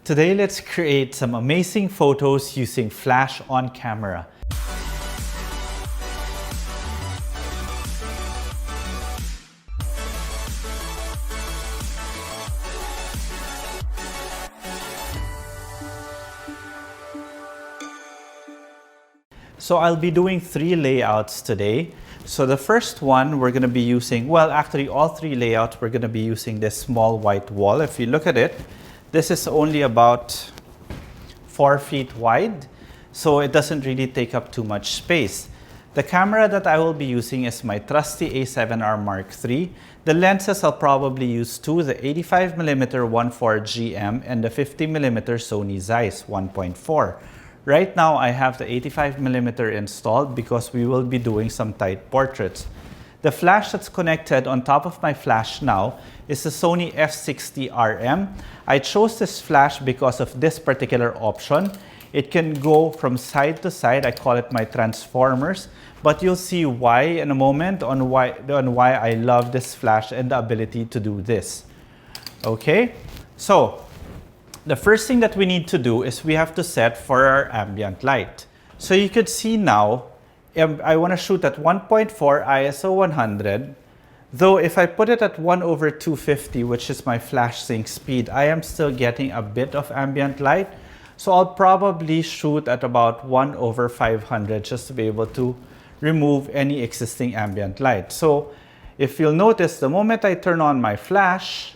Today, let's create some amazing photos using flash on camera. So I'll be doing 3 layouts today. So the first one we're going to be using, well, actually all 3 layouts we're going to be using this small white wall. If you look at it, this is only about 4 feet wide, so it doesn't really take up too much space. The camera that I will be using is my trusty A7R Mark III. The lenses I'll probably use 2, the 85mm 1.4 GM and the 50mm Sony Zeiss 1.4. Right now, I have the 85mm installed because we will be doing some tight portraits. The flash that's connected on top of my flash now is the Sony f60RM. I chose this flash because of this particular option. It can go from side to side. I call it my transformers, but you'll see why in a moment on why I love this flash and the ability to do this. Okay, so the first thing that we need to do is we have to set for our ambient light. So you could see now, I want to shoot at 1.4 ISO 100, though if I put it at 1/250, which is my flash sync speed, I am still getting a bit of ambient light. So I'll probably shoot at about 1/500 just to be able to remove any existing ambient light. So if you'll notice, the moment I turn on my flash,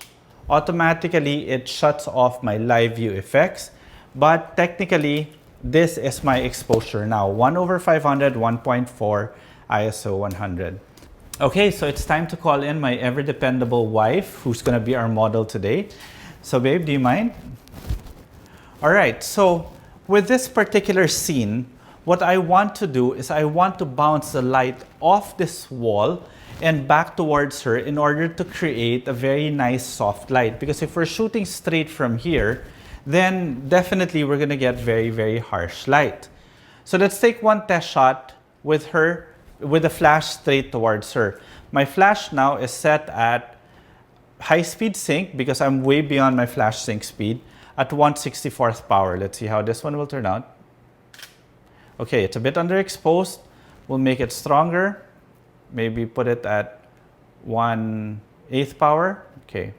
automatically it shuts off my live view effects, but technically this is my exposure now, 1/500, 1.4 ISO 100. Okay, so it's time to call in my ever dependable wife, who's gonna be our model today. So babe, do you mind? All right, so with this particular scene, what I want to do is I want to bounce the light off this wall and back towards her in order to create a very nice soft light. Because if we're shooting straight from here, then definitely we're gonna get very, very harsh light. So let's take one test shot with her, with the flash straight towards her. My flash now is set at high speed sync because I'm way beyond my flash sync speed at 1/64th power. Let's see how this one will turn out. Okay, it's a bit underexposed. We'll make it stronger. Maybe put it at 1/8 power. Okay.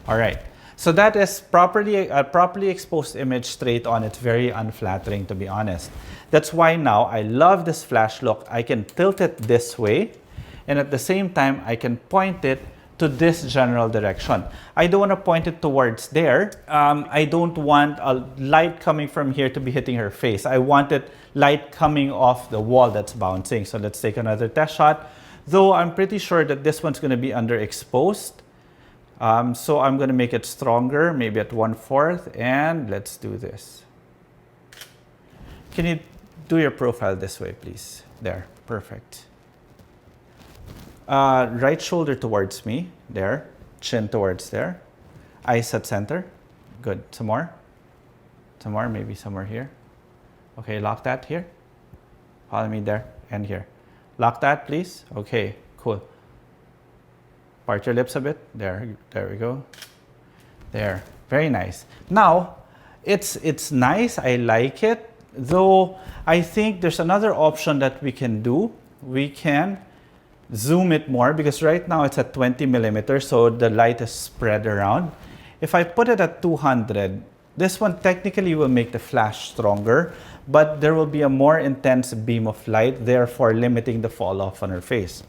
All right. So that is properly a properly exposed image straight on. It's very unflattering, to be honest. That's why now I love this flash look. I can tilt it this way, and at the same time, I can point it to this general direction. I don't want to point it towards there. I don't want a light coming from here to be hitting her face. I want it light coming off the wall that's bouncing. So let's take another test shot. Though I'm pretty sure that this one's going to be underexposed. So I'm going to make it stronger, maybe at 1/4, and let's do this. Can you do your profile this way, please? There, perfect. Right shoulder towards me, there. Chin towards there. Eyes at center. Good. Some more. Some more, maybe somewhere here. Okay, lock that here. Follow me there and here. Lock that, please. Okay, cool. Part your lips a bit. There we go. There. Very nice. Now, it's nice. I like it. Though, I think there's another option that we can do. We can zoom it more because right now it's at 20mm, so the light is spread around. If I put it at 200, this one technically will make the flash stronger, but there will be a more intense beam of light, therefore limiting the fall off on her face.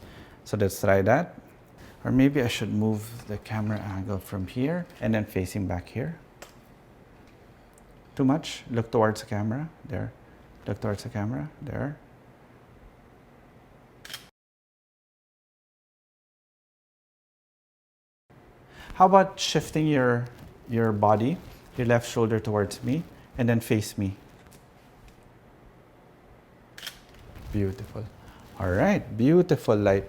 So let's try that. Or maybe I should move the camera angle from here and then facing back here. Too much? Look towards the camera. There. Look towards the camera. There. How about shifting your body, your left shoulder towards me, and then face me? Beautiful. All right, beautiful light.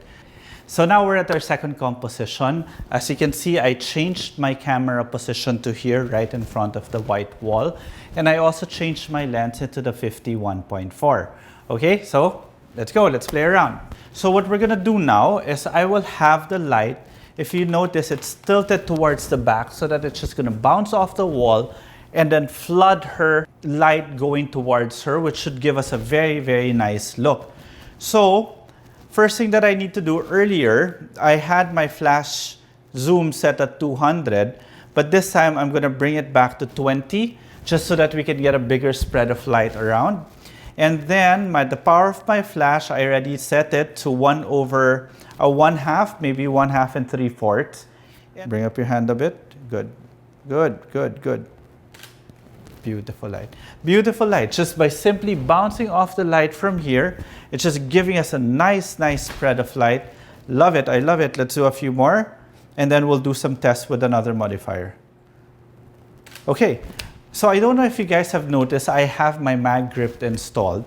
So now we're at our second composition. As you can see, I changed my camera position to here, right in front of the white wall. And I also changed my lens into the 51.4. Okay, so let's go, let's play around. So what we're gonna do now is I will have the light if you notice, it's tilted towards the back so that it's just going to bounce off the wall and then flood her light going towards her, which should give us a very, very nice look. So first thing that I need to do earlier, I had my flash zoom set at 200, but this time I'm going to bring it back to 20 just so that we can get a bigger spread of light around. And then the power of my flash, I already set it to 1/2, maybe 1/2 and 3/4. Bring up your hand a bit. Good, good, good, good. Beautiful light. Beautiful light. Just by simply bouncing off the light from here, it's just giving us a nice, nice spread of light. Love it. I love it. Let's do a few more. And then we'll do some tests with another modifier. Okay. So I don't know if you guys have noticed, I have my mag grip installed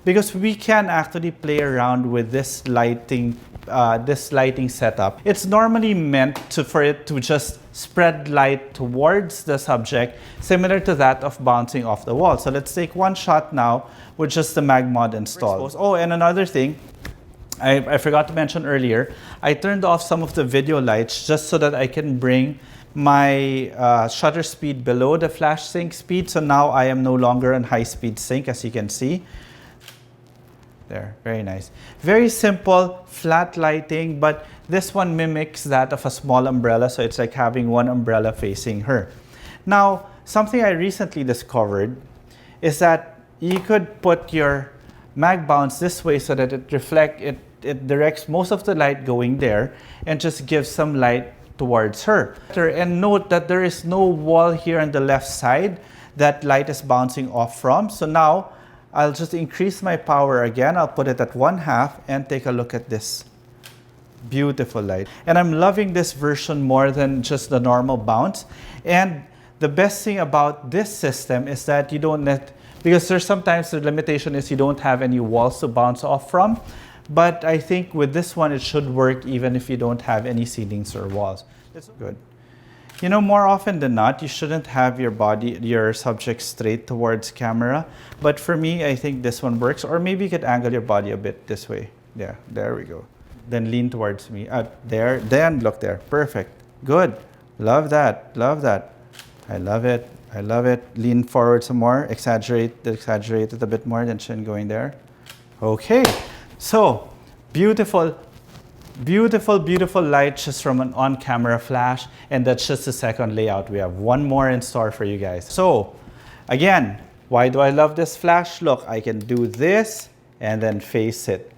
because we can actually play around with this lighting setup. It's normally meant for it to just spread light towards the subject, similar to that of bouncing off the wall. So let's take one shot now with just the mag mod installed. Oh, and another thing, I forgot to mention earlier, I turned off some of the video lights just so that I can bring my shutter speed below the flash sync speed. So now I am no longer on high speed sync, as you can see. There, very nice. Very simple, flat lighting, but this one mimics that of a small umbrella. So it's like having one umbrella facing her. Now, something I recently discovered is that you could put your mag bounce this way so that it directs most of the light going there and just gives some light towards her. And note that there is no wall here on the left side that light is bouncing off from. So now I'll just increase my power again. I'll put it at 1/2 and take a look at this beautiful light. And I'm loving this version more than just the normal bounce. And the best thing about this system is that you don't need, because there's sometimes the limitation is you don't have any walls to bounce off from. But I think with this one, it should work even if you don't have any ceilings or walls. It's good. You know, more often than not, you shouldn't have your subject straight towards camera. But for me, I think this one works. Or maybe you could angle your body a bit this way. Yeah, there we go. Then lean towards me. There, then look there. Perfect. Good. Love that. Love that. I love it. I love it. Lean forward some more. Exaggerate it a bit more than chin going there. Okay. So, beautiful, beautiful, beautiful light just from an on-camera flash. And that's just the second layout. We have one more in store for you guys. So, again, why do I love this flash? Look, I can do this and then face it.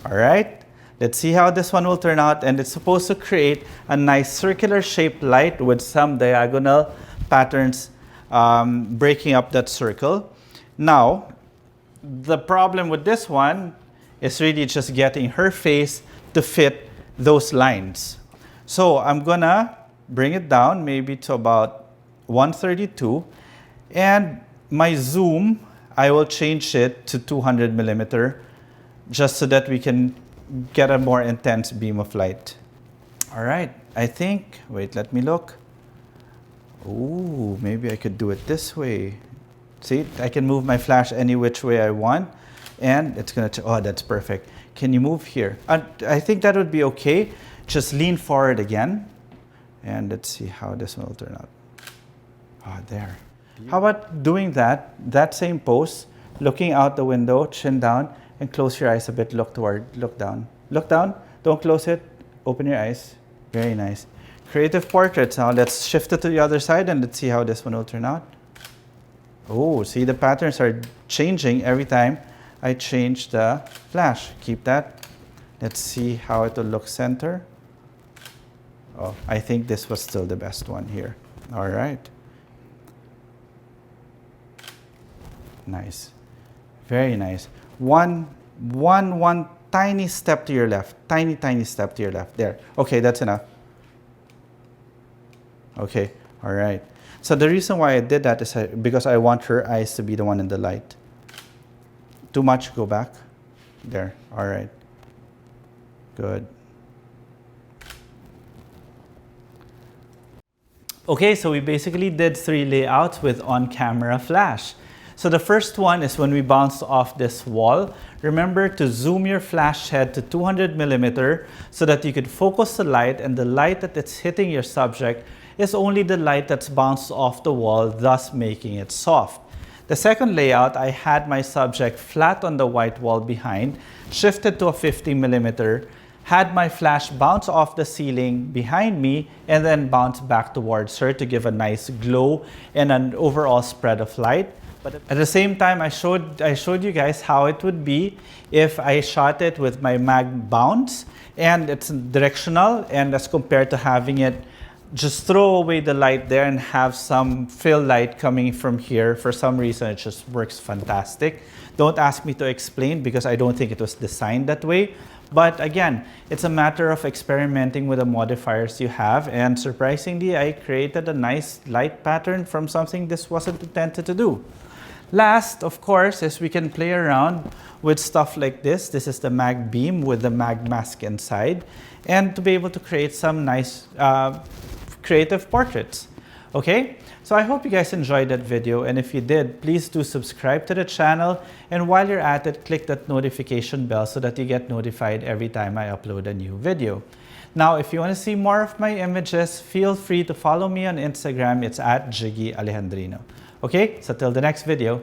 All right? Let's see how this one will turn out. And it's supposed to create a nice circular shaped light with some diagonal patterns breaking up that circle. Now, the problem with this one is really just getting her face to fit those lines. So I'm gonna bring it down maybe to about 132, and my zoom, I will change it to 200 millimeter just so that we can get a more intense beam of light. All right, I think, wait, let me look. Ooh, maybe I could do it this way. See, I can move my flash any which way I want. And it's going to, oh, that's perfect. Can you move here? I think that would be okay. Just lean forward again. And let's see how this one will turn out. Ah, there. How about doing that same pose, looking out the window, chin down, and close your eyes a bit, look down. Look down, don't close it, open your eyes. Very nice. Creative portraits. Now let's shift it to the other side and let's see how this one will turn out. Oh, see, the patterns are changing every time I change the flash. Keep that. Let's see how it will look center. Oh, I think this was still the best one here. All right. Nice. Very nice. One tiny step to your left. Tiny step to your left. There. Okay, that's enough. Okay. All right. So the reason why I did that is because I want her eyes to be the one in the light. Too much, go back. There, all right. Good. Okay, so we basically did 3 layouts with on-camera flash. So the first one is when we bounce off this wall. Remember to zoom your flash head to 200 millimeter so that you could focus the light, and the light that it's hitting your subject is only the light that's bounced off the wall, thus making it soft. The second layout, I had my subject flat on the white wall behind, shifted to a 50 millimeter, had my flash bounce off the ceiling behind me, and then bounce back towards her to give a nice glow and an overall spread of light. But at the same time, I showed you guys how it would be if I shot it with my mag bounce, and it's directional, and as compared to having it just throw away the light there and have some fill light coming from here. For some reason, it just works fantastic. Don't ask me to explain because I don't think it was designed that way. But again, it's a matter of experimenting with the modifiers you have, and surprisingly, I created a nice light pattern from something this wasn't intended to do. Last, of course, is we can play around with stuff like this. This is the mag beam with the mag mask inside, and to be able to create some nice creative portraits. Okay, so I hope you guys enjoyed that video, and if you did, please do subscribe to the channel, and while you're at it, click that notification bell so that you get notified every time I upload a new video. Now, if you want to see more of my images, feel free to follow me on Instagram. It's at Jiggie Alejandrino. Okay, so till the next video.